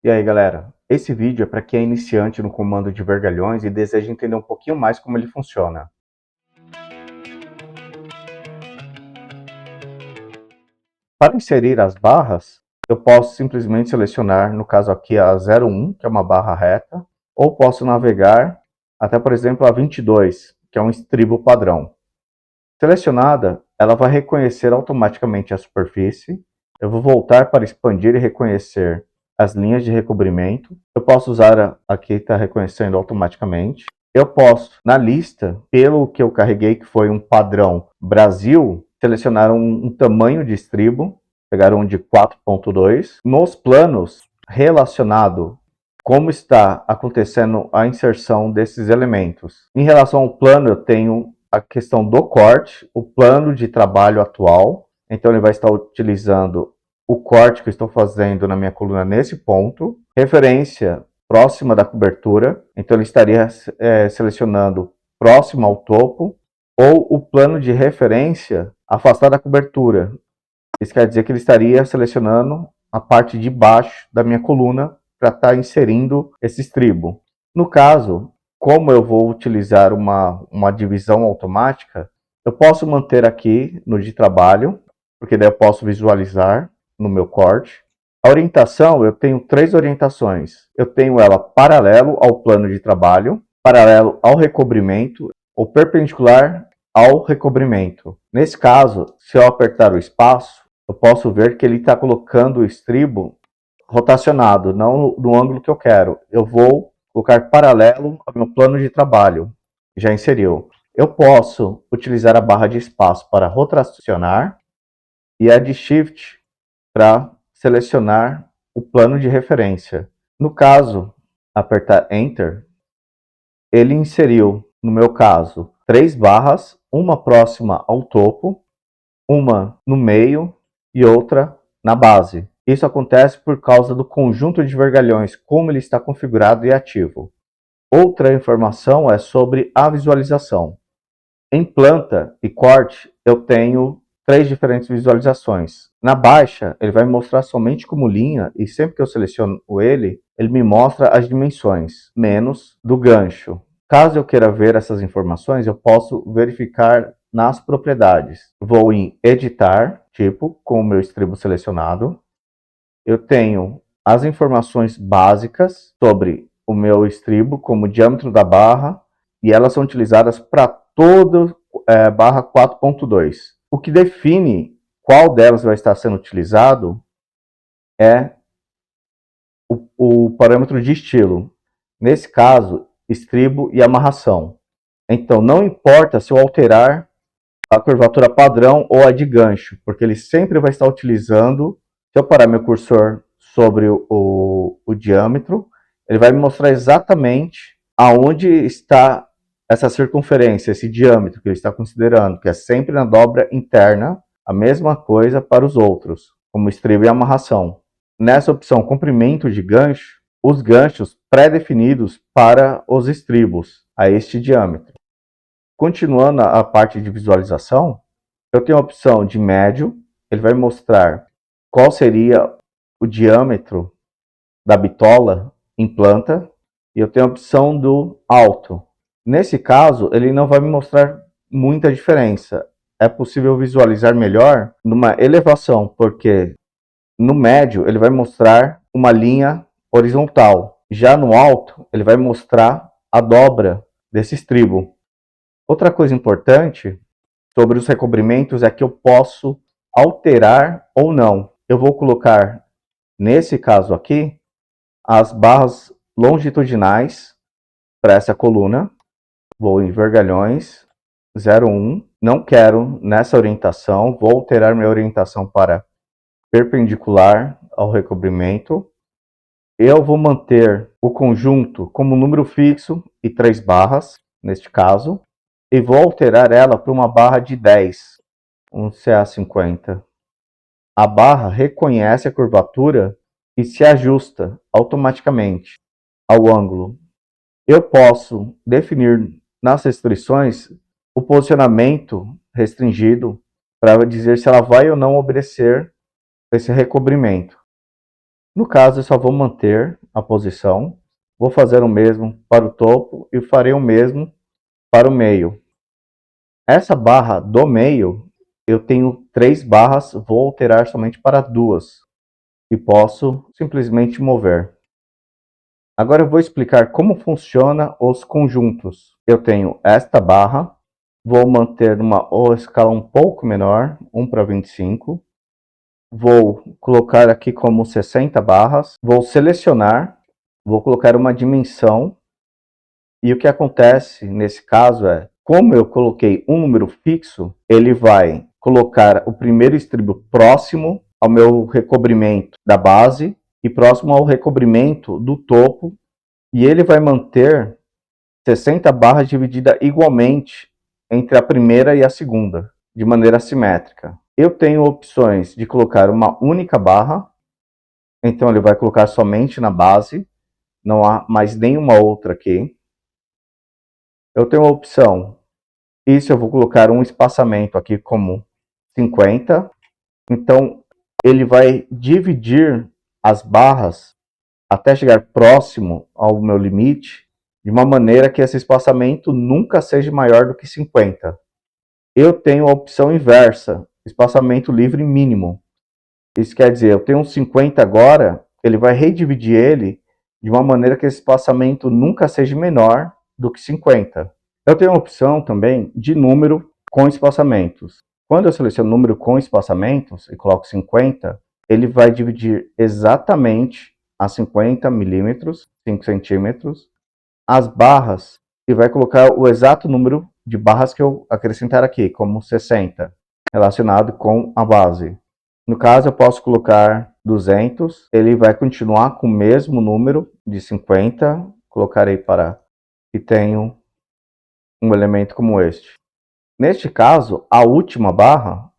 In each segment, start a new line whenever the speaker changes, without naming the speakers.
E aí, galera? Esse vídeo é para quem é iniciante no comando de vergalhões e deseja entender um pouquinho mais como ele funciona. Para inserir as barras, eu posso simplesmente selecionar, no caso aqui, a 01, que é uma barra reta, ou posso navegar até, por exemplo, a 22, que é um estribo padrão. Selecionada, ela vai reconhecer automaticamente a superfície. Eu vou voltar para expandir e reconhecer as linhas de recobrimento. Eu posso usar, aqui está reconhecendo automaticamente. Eu posso, na lista, pelo que eu carreguei, que foi um padrão Brasil, selecionar um tamanho de estribo, pegar um de 4.2. Nos planos, relacionado como está acontecendo a inserção desses elementos. Em relação ao plano, eu tenho a questão do corte, o plano de trabalho atual. Então, ele vai estar utilizando o corte que eu estou fazendo na minha coluna nesse ponto. Referência próxima da cobertura. Então, ele estaria selecionando próximo ao topo. Ou o plano de referência afastado da cobertura. Isso quer dizer que ele estaria selecionando a parte de baixo da minha coluna para estar inserindo esse estribo. No caso, como eu vou utilizar uma divisão automática, eu posso manter aqui no de trabalho, porque daí eu posso visualizar no meu corte. A orientação, eu tenho três orientações. Eu tenho ela paralelo ao plano de trabalho, paralelo ao recobrimento ou perpendicular ao recobrimento. Nesse caso, se eu apertar o espaço, eu posso ver que ele está colocando o estribo rotacionado, não no ângulo que eu quero. Eu vou colocar paralelo ao meu plano de trabalho. Já inseriu. Eu posso utilizar a barra de espaço para rotacionar e a de Shift para selecionar o plano de referência. No caso, apertar Enter, ele inseriu, no meu caso, 3 barras, uma próxima ao topo, uma no meio e outra na base. Isso acontece por causa do conjunto de vergalhões, como ele está configurado e ativo. Outra informação é sobre a visualização. Em planta e corte, eu tenho 3 diferentes visualizações. Na baixa, ele vai mostrar somente como linha, e sempre que eu seleciono ele me mostra as dimensões, menos do gancho. Caso eu queira ver essas informações, eu posso verificar nas propriedades. Vou em editar, tipo, com o meu estribo selecionado. Eu tenho as informações básicas sobre o meu estribo, como o diâmetro da barra, e elas são utilizadas para toda barra 4.2. O que define qual delas vai estar sendo utilizado é o parâmetro de estilo. Nesse caso, estribo e amarração. Então, não importa se eu alterar a curvatura padrão ou a de gancho, porque ele sempre vai estar utilizando, se eu parar meu cursor sobre o diâmetro, ele vai me mostrar exatamente aonde está essa circunferência, esse diâmetro que ele está considerando, que é sempre na dobra interna, a mesma coisa para os outros, como estribo e amarração. Nessa opção comprimento de gancho, os ganchos pré-definidos para os estribos a este diâmetro. Continuando a parte de visualização, eu tenho a opção de médio, ele vai mostrar qual seria o diâmetro da bitola em planta, e eu tenho a opção do alto. Nesse caso, ele não vai me mostrar muita diferença. É possível visualizar melhor numa elevação, porque no médio ele vai mostrar uma linha horizontal. Já no alto, ele vai mostrar a dobra desse estribo. Outra coisa importante sobre os recobrimentos é que eu posso alterar ou não. Eu vou colocar, nesse caso aqui, as barras longitudinais para essa coluna. Vou em vergalhões 01. Não quero nessa orientação. Vou alterar minha orientação para perpendicular ao recobrimento. Eu vou manter o conjunto como número fixo e 3 barras, neste caso. E vou alterar ela para uma barra de 10, um CA50. A barra reconhece a curvatura e se ajusta automaticamente ao ângulo. Eu posso definir nas restrições o posicionamento restringido para dizer se ela vai ou não obedecer esse recobrimento. No caso, eu só vou manter a posição, vou fazer o mesmo para o topo e farei o mesmo para o meio. Essa barra do meio, eu tenho 3 barras, vou alterar somente para 2 e posso simplesmente mover. Agora eu vou explicar como funciona os conjuntos. Eu tenho esta barra, vou manter uma escala um pouco menor, 1:25. Vou colocar aqui como 60 barras, vou selecionar, vou colocar uma dimensão. E o que acontece nesse caso é, como eu coloquei um número fixo, ele vai colocar o primeiro estribo próximo ao meu recobrimento da base e próximo ao recobrimento do topo, e ele vai manter 60 barras divididas igualmente entre a primeira e a segunda, de maneira simétrica. Eu tenho opções de colocar uma única barra, então ele vai colocar somente na base, não há mais nenhuma outra aqui. Eu tenho a opção, isso eu vou colocar um espaçamento aqui como 50, então ele vai dividir as barras até chegar próximo ao meu limite, de uma maneira que esse espaçamento nunca seja maior do que 50. Eu tenho a opção inversa, espaçamento livre mínimo. Isso quer dizer, eu tenho um 50 agora, ele vai redividir ele de uma maneira que esse espaçamento nunca seja menor do que 50. Eu tenho a opção também de número com espaçamentos. Quando eu seleciono número com espaçamentos e coloco 50, ele vai dividir exatamente a 50 milímetros, 5 centímetros, as barras e vai colocar o exato número de barras que eu acrescentar aqui, como 60, relacionado com a base. No caso, eu posso colocar 200, ele vai continuar com o mesmo número de 50, colocarei para que tenha um elemento como este. Neste caso, a última barra,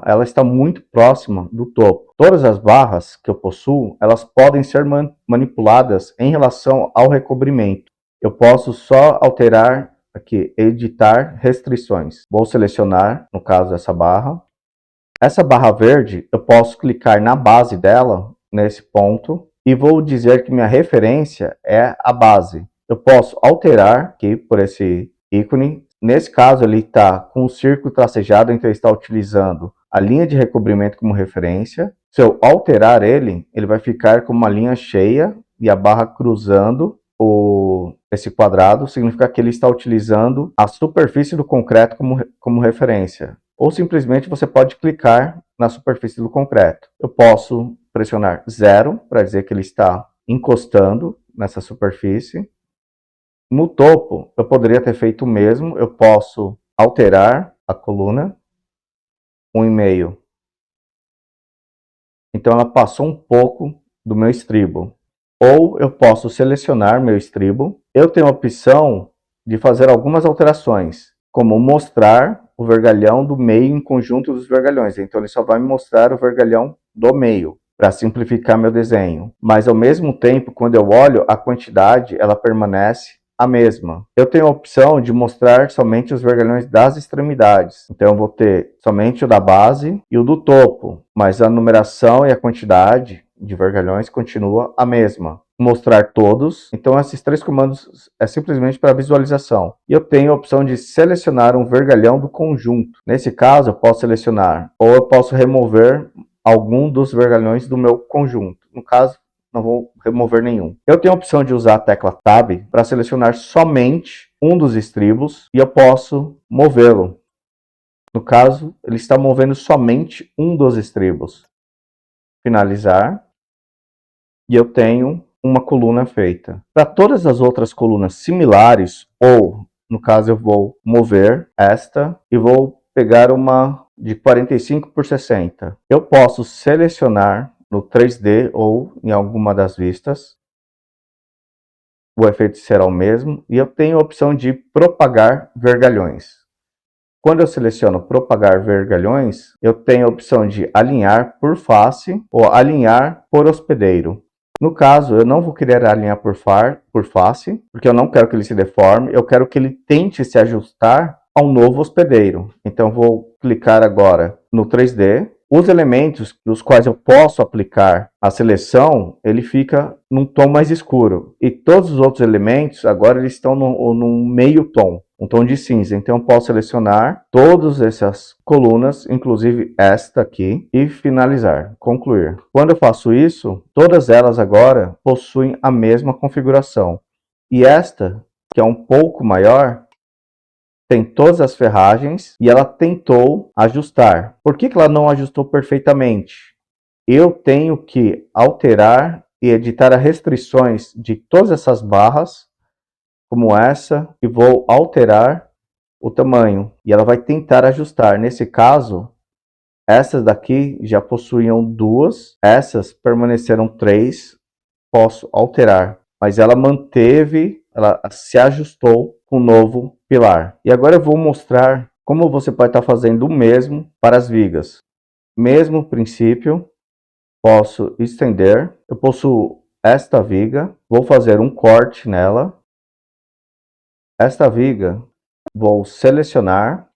ela está muito próxima do topo. Todas as barras que eu possuo, elas podem ser manipuladas em relação ao recobrimento. Eu posso só alterar aqui, editar restrições. Vou selecionar, no caso, essa barra. Essa barra verde, eu posso clicar na base dela, nesse ponto, e vou dizer que minha referência é a base. Eu posso alterar aqui por esse ícone. Nesse caso, ele está com o círculo tracejado, então ele está utilizando a linha de recobrimento como referência. Se eu alterar ele, ele vai ficar com uma linha cheia e a barra cruzando esse quadrado, significa que ele está utilizando a superfície do concreto como referência. Ou simplesmente você pode clicar na superfície do concreto. Eu posso pressionar 0 para dizer que ele está encostando nessa superfície. No topo, eu poderia ter feito o mesmo. Eu posso alterar a coluna 1,5. Então ela passou um pouco do meu estribo. Ou eu posso selecionar meu estribo. Eu tenho a opção de fazer algumas alterações, como mostrar o vergalhão do meio em conjunto dos vergalhões. Então ele só vai me mostrar o vergalhão do meio, para simplificar meu desenho. Mas ao mesmo tempo, quando eu olho, a quantidade ela permanece a mesma. Eu tenho a opção de mostrar somente os vergalhões das extremidades. Então eu vou ter somente o da base e o do topo, mas a numeração e a quantidade de vergalhões continua a mesma. Mostrar todos. Então esses 3 comandos é simplesmente para visualização. E eu tenho a opção de selecionar um vergalhão do conjunto. Nesse caso eu posso selecionar ou eu posso remover algum dos vergalhões do meu conjunto. No caso, não vou remover nenhum. Eu tenho a opção de usar a tecla Tab para selecionar somente um dos estribos e eu posso movê-lo. No caso, ele está movendo somente um dos estribos. Finalizar. E eu tenho uma coluna feita. Para todas as outras colunas similares, ou no caso eu vou mover esta e vou pegar uma de 45 por 60. Eu posso selecionar no 3D ou em alguma das vistas. O efeito será o mesmo e eu tenho a opção de propagar vergalhões. Quando eu seleciono propagar vergalhões, eu tenho a opção de alinhar por face ou alinhar por hospedeiro. No caso, eu não vou querer alinhar por face, porque eu não quero que ele se deforme, eu quero que ele tente se ajustar ao novo hospedeiro. Então, vou clicar agora no 3D, Os elementos nos quais eu posso aplicar a seleção, ele fica num tom mais escuro. E todos os outros elementos, agora eles estão num meio tom, um tom de cinza. Então eu posso selecionar todas essas colunas, inclusive esta aqui, e finalizar, concluir. Quando eu faço isso, todas elas agora possuem a mesma configuração. E esta, que é um pouco maior, tem todas as ferragens e ela tentou ajustar. Por que ela não ajustou perfeitamente? Eu tenho que alterar e editar as restrições de todas essas barras, como essa, e vou alterar o tamanho. E ela vai tentar ajustar. Nesse caso, essas daqui já possuíam duas, essas permaneceram três, posso alterar. Mas ela manteve, ela se ajustou com o novo pilar. E agora eu vou mostrar como você pode estar fazendo o mesmo para as vigas. Mesmo princípio, posso estender, eu possuo esta viga, vou fazer um corte nela. Esta viga, vou selecionar,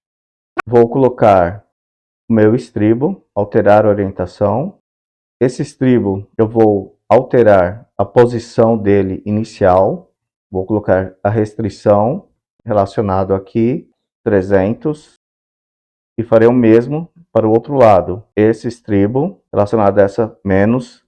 vou colocar o meu estribo, alterar a orientação. Esse estribo eu vou alterar a posição dele inicial, vou colocar a restrição relacionado aqui, 300, e farei o mesmo para o outro lado. Esse estribo relacionado a essa menos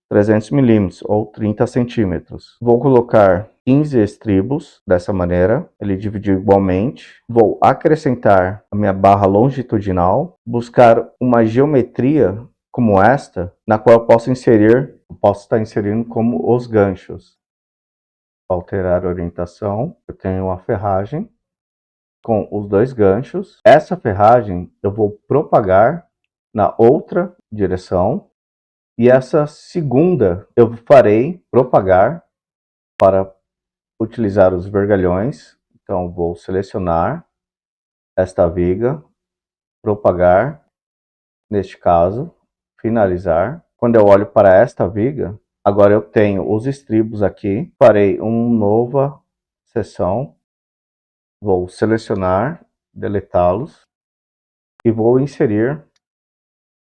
300 milímetros ou 30 centímetros. Vou colocar 15 estribos dessa maneira, ele dividiu igualmente. Vou acrescentar a minha barra longitudinal, buscar uma geometria como esta, na qual eu posso estar inserindo como os ganchos. Alterar a orientação, eu tenho uma ferragem com os dois ganchos. Essa ferragem eu vou propagar na outra direção. E essa segunda eu farei propagar para utilizar os vergalhões. Então vou selecionar esta viga, propagar, neste caso, finalizar. Quando eu olho para esta viga, agora eu tenho os estribos aqui. Farei uma nova seção, vou selecionar, deletá-los e vou inserir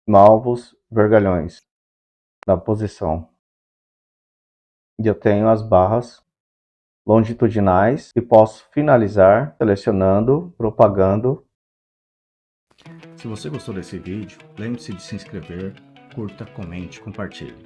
novos vergalhões na posição. E eu tenho as barras longitudinais e posso finalizar selecionando, propagando.
Se você gostou desse vídeo, lembre-se de se inscrever, curta, comente, compartilhe.